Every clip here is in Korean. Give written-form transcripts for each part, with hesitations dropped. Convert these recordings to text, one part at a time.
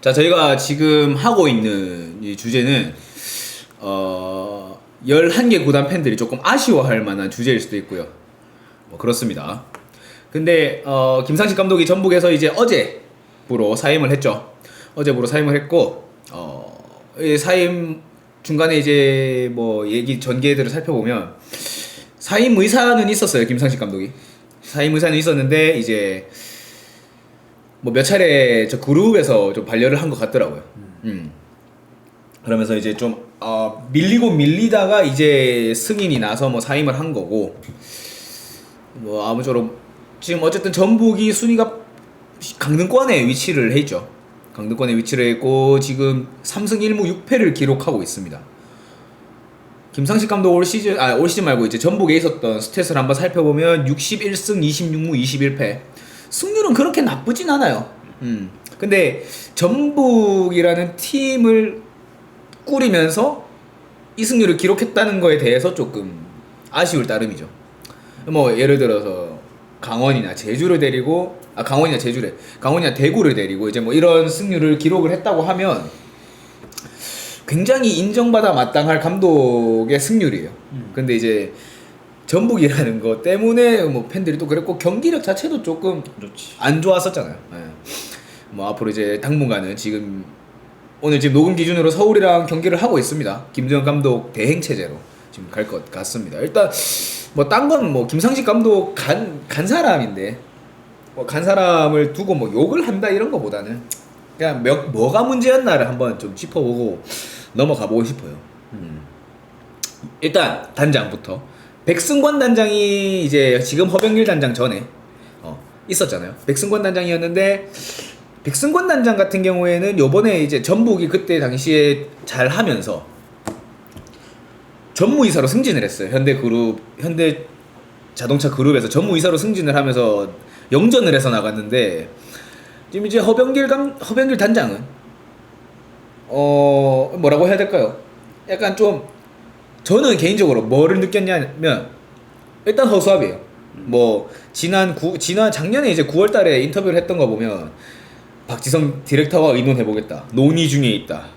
자, 저희가 지금 하고 있는 이 주제는 11개 구단 팬들이 조금 아쉬워할 만한 주제일 수도 있고요. 뭐 그렇습니다. 근데 김상식 감독이 전북에서 이제 어제부로 사임을 했죠. 어제부로 사임을 했고 이 사임 중간에 이제 뭐 얘기 전개들을 살펴보면 사임 의사는 있었어요. 김상식 감독이 사임 의사는 있었는데 이제 뭐 몇 차례 저 그룹에서 좀 반려를 한 것 같더라고요. 그러면서 이제 좀 밀리고 밀리다가 이제 승인이 나서 뭐 사임을 한 거고, 뭐 아무쪼록 지금 어쨌든 전북이 순위가 강등권에 위치를 해 있죠. 강등권에 위치를 했고 지금 3승 1무 6패를 기록하고 있습니다. 김상식 감독 올 시즌 말고 이제 전북에 있었던 스탯을 한번 살펴보면 61승 26무 21패. 승률은 그렇게 나쁘진 않아요. 근데 전북이라는 팀을 꾸리면서 이 승률을 기록했다는 거에 대해서 조금 아쉬울 따름이죠. 뭐 예를 들어서 강원이나 제주를 데리고 강원이나 대구를 데리고 이제 뭐 이런 승률을 기록을 했다고 하면 굉장히 인정받아 마땅할 감독의 승률이에요. 근데 이제 전북이라는 거 때문에 뭐 팬들이 또 그랬고 경기력 자체도 조금 안 좋았었잖아요. 네. 뭐 앞으로 이제 당분간은 오늘 지금 녹음 기준으로 서울이랑 경기를 하고 있습니다. 김두현 감독 대행 체제로 지금 갈 것 같습니다. 일단 뭐 딴 건 뭐 김상식 감독 간 사람인데 뭐 간 사람을 두고 뭐 욕을 한다 이런 거보다는 그냥 뭐가 문제였나를 한번 좀 짚어보고 넘어가 보고 싶어요. 일단 단장부터. 백승권 단장이 이제 지금 허병길 단장 전에 있었잖아요. 백승권 단장이었는데 백승권 단장 같은 경우에는 요번에 이제 전북이 그때 당시에 잘 하면서 전무이사로 승진을 했어요. 현대 자동차 그룹에서 전무이사로 승진을 하면서 영전을 해서 나갔는데 지금 이제 허병길 단장은 뭐라고 해야 될까요? 약간 좀 저는 개인적으로 뭐를 느꼈냐면 일단 허수아비예요. 뭐 작년에 이제 9월달에 인터뷰를 했던 거 보면 박지성 디렉터와 의논해보겠다, 논의 중에 있다,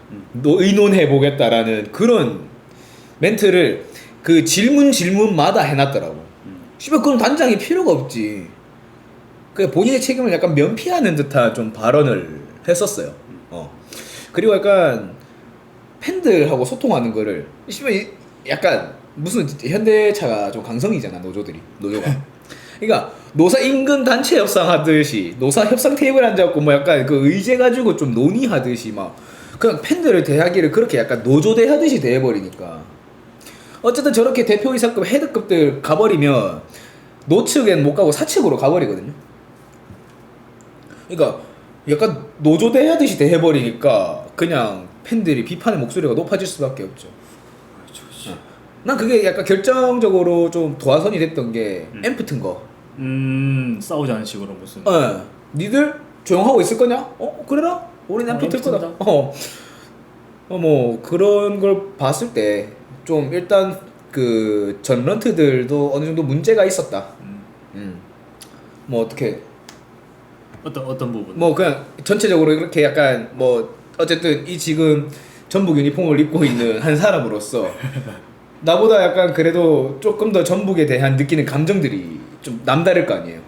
의논해보겠다라는 그런 멘트를 그 질문마다 해놨더라고. 씨발 그럼 단장이 필요가 없지. 그 본인의 책임을 약간 면피하는 듯한 좀 발언을 했었어요. 그리고 약간 팬들하고 소통하는 거를 씨발 약간 무슨 현대차가 좀 강성이잖아. 노조가. 그러니까 노사 인근 단체 협상하듯이 노사 협상 테이블 앉아갖고 뭐 약간 그 의제 가지고 좀 논의하듯이 막 그냥 팬들을 대하기를 그렇게 약간 노조 대하듯이 대해버리니까 어쨌든 저렇게 대표이사급 헤드급들 가버리면 노측엔 못 가고 사측으로 가버리거든요. 그러니까 약간 노조 대하듯이 대해버리니까 그냥 팬들이 비판의 목소리가 높아질 수밖에 없죠. 난 그게 약간 결정적으로 좀 도화선이 됐던 게 앰프 튼 거. 싸우지 않은 식으로 무슨. 니들 조용하고 있을 거냐? 그래라. 우린 앰프 틀 거다. 뭐 그런 걸 봤을 때 좀 일단 그 전런트들도 어느 정도 문제가 있었다. 뭐 어떤 부분? 뭐 그냥 전체적으로 이렇게 약간 뭐 어쨌든 이 지금 전북 유니폼을 입고 있는 한 사람으로서 나보다 약간 그래도 조금 더 전북에 대한 느끼는 감정들이 좀 남다를 거 아니에요.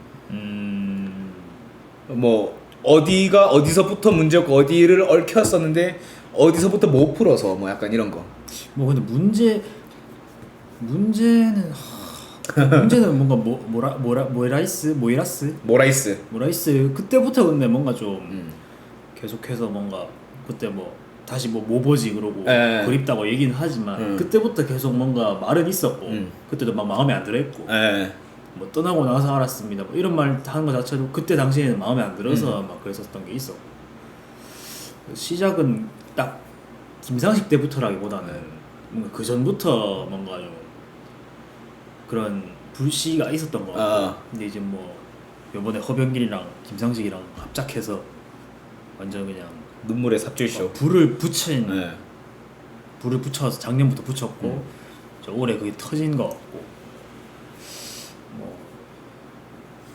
뭐 어디서부터 문제였고 어디를 얽혔었는데 어디서부터 못 풀어서 뭐 약간 이런 거. 뭐 근데 문제는 뭔가 모라이스 그때부터 근데 뭔가 좀 계속해서 뭔가 그때 뭐 다시 뭐 모버지 그러고 그립다고 얘기는 하지만 그때부터 계속 뭔가 말은 있었고 그때도 막 마음에 안 들어했고 뭐 떠나고 나서 알았습니다 뭐 이런 말 하는 거 자체도 그때 당시에는 마음에 안 들어서 막 그랬었던 게 있었고 시작은 딱 김상식 때부터라기보다는 뭔가 그 전부터 뭔가 좀 그런 불씨가 있었던 것 같고 근데 이제 뭐 요번에 허병길이랑 김상식이랑 합작해서 완전 그냥 눈물의 삽질쇼. 불을 붙여서 작년부터 붙였고 저 올해 그게 터진 것 같고 뭐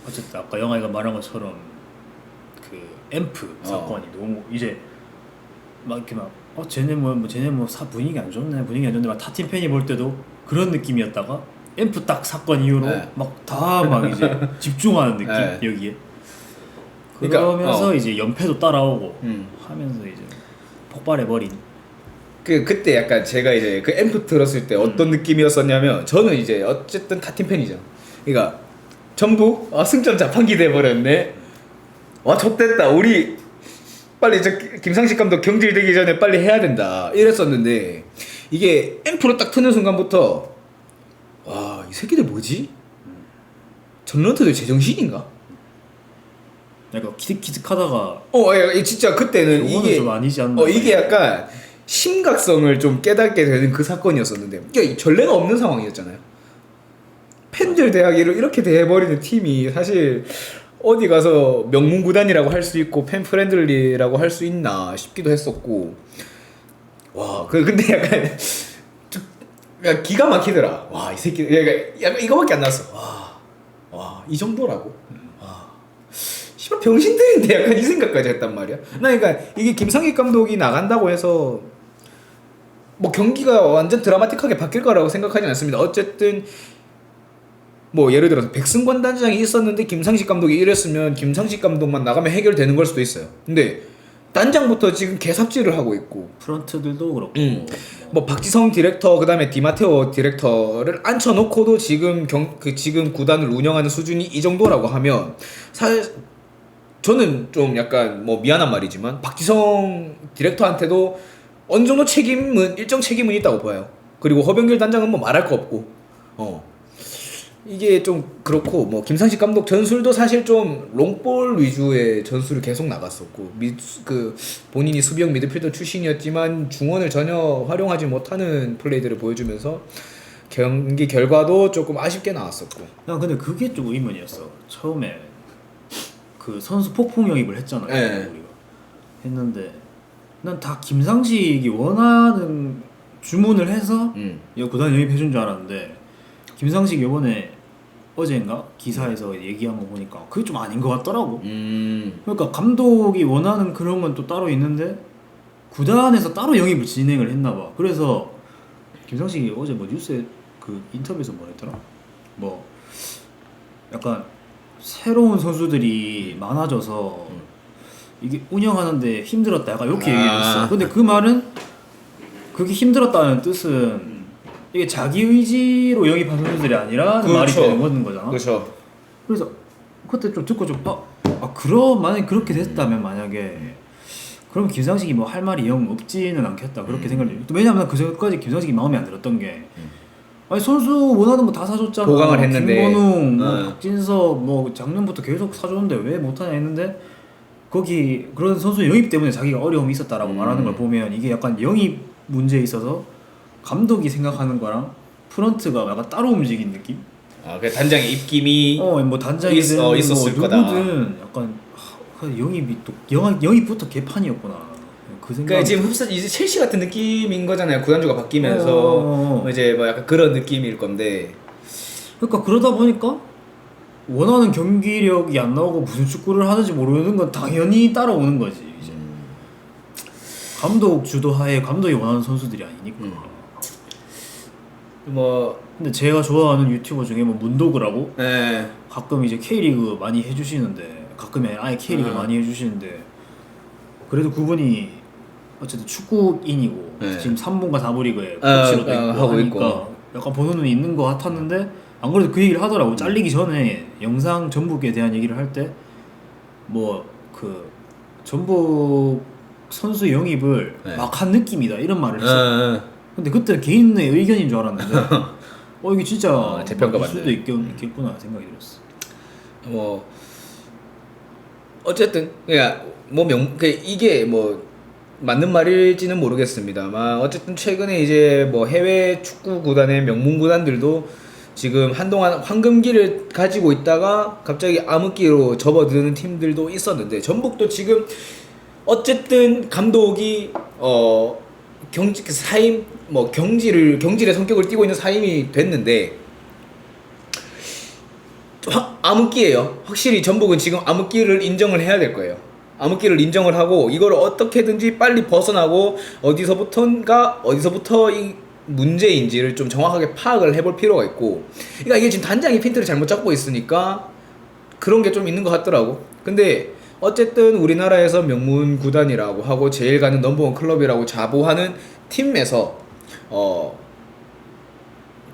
어쨌든 아까 영아이가 말한 것처럼 그 앰프 사건이 너무 이제 막 이렇게 막 쟤네 쟤네 분위기 안 좋네 분위기 안 좋네 막 타팀 팬이 볼 때도 그런 느낌이었다가 앰프 딱 사건 이후로 네. 막 다 막 이제 집중하는 느낌 네. 여기에 그러니까, 그러면서 이제 연패도 따라오고 하면서 이제 폭발해버린 그때 약간 제가 이제 그 앰프 들었을 때 어떤 느낌이었었냐면 저는 이제 어쨌든 타팀 팬이죠. 그러니까 전부 승점 자판기 돼버렸네. 와 좆됐다. 우리 빨리 김상식 감독 경질되기 전에 빨리 해야 된다 이랬었는데 이게 앰프로 딱 트는 순간부터 와 이 새끼들 뭐지? 전런터들 제정신인가? 약간 기득기득하다가 진짜 그때는 이게 좀 아니지 않나 이게 약간 심각성을 좀 깨닫게 되는 그 사건이었었는데 이게 전례가 없는 상황이었잖아요. 팬들 대하기를 이렇게 대해버리는 팀이 사실 어디 가서 명문 구단이라고 할 수 있고 팬 프렌들리라고 할 수 있나 싶기도 했었고 와 근데 약간 기가 막히더라. 와 이 새끼 약간 이거밖에 안 나왔어. 와 이 정도라고. 씨발 병신들인데 약간 이 생각까지 했단 말이야. 나 그러니까 이게 김상익 감독이 나간다고 해서 뭐 경기가 완전 드라마틱하게 바뀔 거라고 생각하진 않습니다. 어쨌든 뭐 예를 들어서 백승관 단장이 있었는데 김상식 감독이 이랬으면 김상식 감독만 나가면 해결되는 걸 수도 있어요. 근데 단장부터 지금 개삽질을 하고 있고 프런트들도 그렇고 뭐 박지성 디렉터 그다음에 디마테오 디렉터를 앉혀놓고도 지금 지금 구단을 운영하는 수준이 이 정도라고 하면 사실 저는 좀 약간 뭐 미안한 말이지만 박지성 디렉터한테도 어느 정도 일정 책임은 있다고 봐요. 그리고 허병길 단장은 뭐 말할 거 없고 이게 좀 그렇고 뭐 김상식 감독 전술도 사실 좀 롱볼 위주의 전술을 계속 나갔었고 본인이 수비형 미드필더 출신이었지만 중원을 전혀 활용하지 못하는 플레이들을 보여주면서 경기 결과도 조금 아쉽게 나왔었고. 난 근데 그게 좀 의문이었어. 처음에 그 선수 폭풍 영입을 했잖아요. 네. 우리가 했는데 난 다 김상식이 원하는 주문을 해서 구단 영입해준 줄 알았는데 김상식 이번에 어제인가 기사에서 얘기한 거 보니까 그게 좀 아닌 것 같더라고. 그러니까 감독이 원하는 그런 건 또 따로 있는데 구단에서 따로 영입을 진행을 했나 봐. 그래서 김상식이 어제 뭐 뉴스에 그 인터뷰에서 뭐랬더라? 뭐 약간 새로운 선수들이 많아져서 이게 운영하는데 힘들었다. 약간 이렇게 얘기를 했어. 근데 그 말은 그게 힘들었다는 뜻은 이게 자기 의지로 영입한 선수들이 아니라 말이 되는 거잖아. 그렇죠. 그래서 그때 좀 듣고 좀 만약에 그렇게 됐다면 만약에 그럼 김상식이 뭐 할 말이 영 없지는 않겠다 그렇게 생각을 해요. 왜냐면 그 전까지 김상식이 마음에 안 들었던 게 아니 선수 원하는 거 다 사줬잖아. 보강을 했는데 김건웅, 뭐 박진석 뭐 작년부터 계속 사줬는데 왜 못하냐 했는데 거기 그런 선수 영입 때문에 자기가 어려움이 있었다라고 말하는 걸 보면 이게 약간 영입 문제에 있어서 감독이 생각하는 거랑 프런트가 약간 따로 움직인 느낌? 그 단장의 입김이 뭐 단장이든 있었을 뭐 거다. 누구든 약간 영입이 또 영입부터 개판이었구나. 그 생각. 그러니까 지금 이제 첼시 같은 느낌인 거잖아요. 구단주가 바뀌면서 이제 뭐 약간 그런 느낌일 건데. 그러니까 그러다 보니까 원하는 경기력이 안 나오고 무슨 축구를 하는지 모르는 건 당연히 따라오는 거지 이제. 감독 주도하에 감독이 원하는 선수들이 아니니까. 뭐 근데 제가 좋아하는 유튜버 중에 뭐 문도그라고 네. 가끔 이제 K리그 많이 해주시는데 가끔이 아예 K리그를 많이 해주시는데 그래도 그분이 어쨌든 축구인이고 네. 지금 3분과 4부 리그에 코치로도 있고 하고 하니까 있고. 약간 번호는 눈이 있는 것 같았는데 안 그래도 그 얘기를 하더라고. 잘리기 전에 영상 전북에 대한 얘기를 할 때 뭐 그 전북 선수 영입을 네. 막 한 느낌이다 이런 말을 했어. 근데 그때 개인의 의견인 줄 알았는데 이게 진짜 재평가 수도 있겠구나 생각이 들었어. 뭐 어쨌든 그러니까 이게 뭐 맞는 말일지는 모르겠습니다만 어쨌든 최근에 이제 뭐 해외 축구 구단의 명문 구단들도 지금 한동안 황금기를 가지고 있다가 갑자기 암흑기로 접어드는 팀들도 있었는데 전북도 지금 어쨌든 감독이 사임 뭐 경질의 성격을 띠고 있는 사임이 됐는데 암흑기예요. 확실히 전북은 지금 암흑기를 인정을 해야 될 거예요. 암흑기를 인정을 하고 이걸 어떻게든지 빨리 벗어나고 어디서부터 이 문제인지를 좀 정확하게 파악을 해볼 필요가 있고, 그러니까 이게 지금 단장이 핀트를 잘못 잡고 있으니까 그런 게 좀 있는 것 같더라고. 근데 어쨌든 우리나라에서 명문 구단이라고 하고 제일 가는 넘버원 클럽이라고 자부하는 팀에서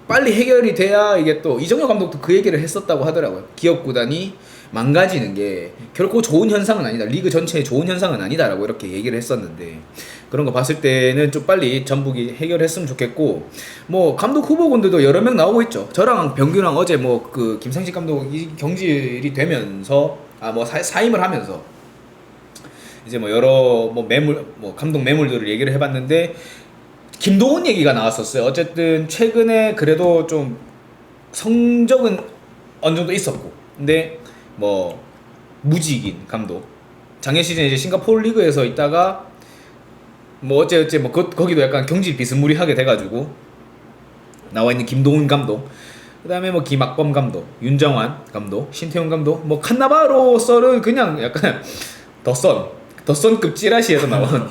빨리 해결이 돼야 이게 또 이정효 감독도 그 얘기를 했었다고 하더라고요. 기업 구단이 망가지는 게 결코 좋은 현상은 아니다. 리그 전체에 좋은 현상은 아니다라고 이렇게 얘기를 했었는데, 그런 거 봤을 때는 좀 빨리 전북이 해결했으면 좋겠고, 뭐 감독 후보군들도 여러 명 나오고 있죠. 저랑 병규랑 어제 뭐 그 김상식 감독이 경질이 되면서 사임을 하면서 이제 뭐 여러 뭐 매물 감독 매물들을 얘기를 해봤는데 김도훈 얘기가 나왔었어요. 어쨌든 최근에 그래도 좀 성적은 어느 정도 있었고, 근데 뭐 무직인 감독, 작년 시즌에 이제 싱가포르 리그에서 있다가 뭐 어째 뭐 거기도 약간 경질 비스무리하게 돼가지고 나와 있는 김도훈 감독, 그다음에 뭐 김학범 감독, 윤정환 감독, 신태용 감독, 뭐 칸나바로 썰은 그냥 약간 더선급 찌라시에서 나온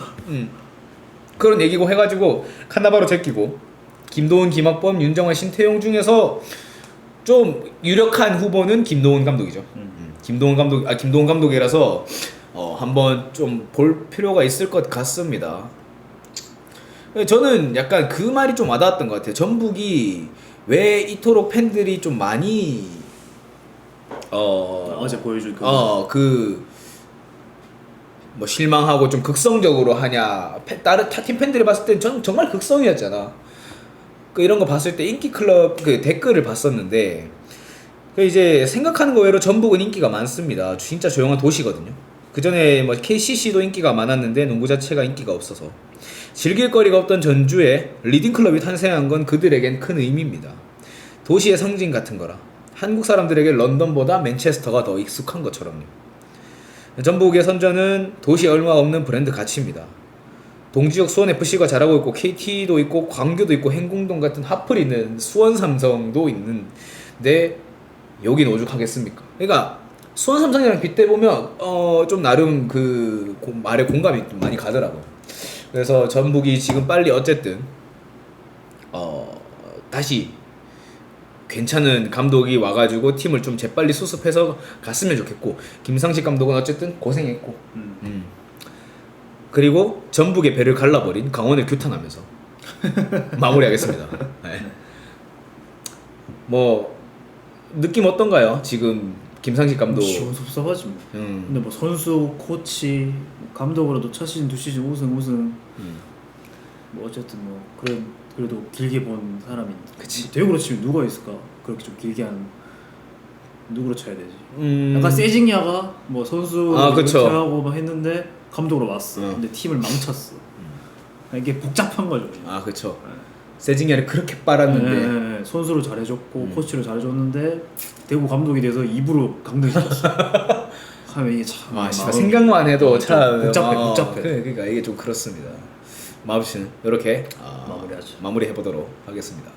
그런 얘기고 해가지고 칸나바로 제끼고, 김도훈, 김학범, 윤정환, 신태용 중에서 좀 유력한 후보는 김도훈 감독이죠. 김도훈 감독이라서 한번 좀 볼 필요가 있을 것 같습니다. 저는 약간 그 말이 좀 와닿았던 것 같아요. 전북이 왜 이토록 팬들이 좀 많이 어제 보여줄 뭐 실망하고 좀 극성적으로 하냐, 다른 타팀 팬들이 봤을 땐 저는 정말 극성이었잖아. 이런 거 봤을 때 인기 클럽 그 댓글을 봤었는데, 이제 생각하는 거 외로 전북은 인기가 많습니다. 진짜 조용한 도시거든요. 그 전에 뭐 KCC도 인기가 많았는데 농구 자체가 인기가 없어서 즐길 거리가 없던 전주에 리딩 클럽이 탄생한 건 그들에겐 큰 의미입니다. 도시의 상징 같은 거라. 한국 사람들에게 런던보다 맨체스터가 더 익숙한 것처럼요. 전북의 선전은 도시에 얼마 없는 브랜드 가치입니다. 동지역 수원FC가 잘하고 있고 KT도 있고 광교도 있고 행궁동 같은 핫플 있는 수원삼성도 있는데 여긴 오죽하겠습니까? 그러니까 수원삼성이랑 빗대보면 좀 나름 그 말에 공감이 좀 많이 가더라고요. 그래서 전북이 지금 빨리 어쨌든 다시 괜찮은 감독이 와가지고 팀을 좀 재빨리 수습해서 갔으면 좋겠고, 김상식 감독은 어쨌든 고생했고, 그리고 전북의 배를 갈라버린 강원을 규탄하면서 마무리하겠습니다. 네. 뭐 느낌 어떤가요? 지금 김상식 감독 시원섭섭하지 뭐. 근데 뭐 선수, 코치, 감독으로도 첫 시즌, 두 시즌 우승. 뭐 어쨌든 뭐 그래도 길게 본 사람인데. 그치. 대구로 치면 누가 있을까? 그렇게 좀 길게 한 누구로 쳐야 되지? 약간 세징야가 뭐 선수 하고 막 했는데 감독으로 왔어. 근데 팀을 망쳤어. 이게 복잡한 거죠. 그냥. 그렇죠. 세징야를 그렇게 빨았는데 네. 선수로 잘해줬고 코치로 잘해줬는데 대구 감독이 돼서 입으로 강등시켰어. 하면 이게 참 생각만 해도 참 복잡해. 그러니까 이게 좀 그렇습니다. 마무리는 이렇게 마무리하죠. 마무리해 보도록 하겠습니다.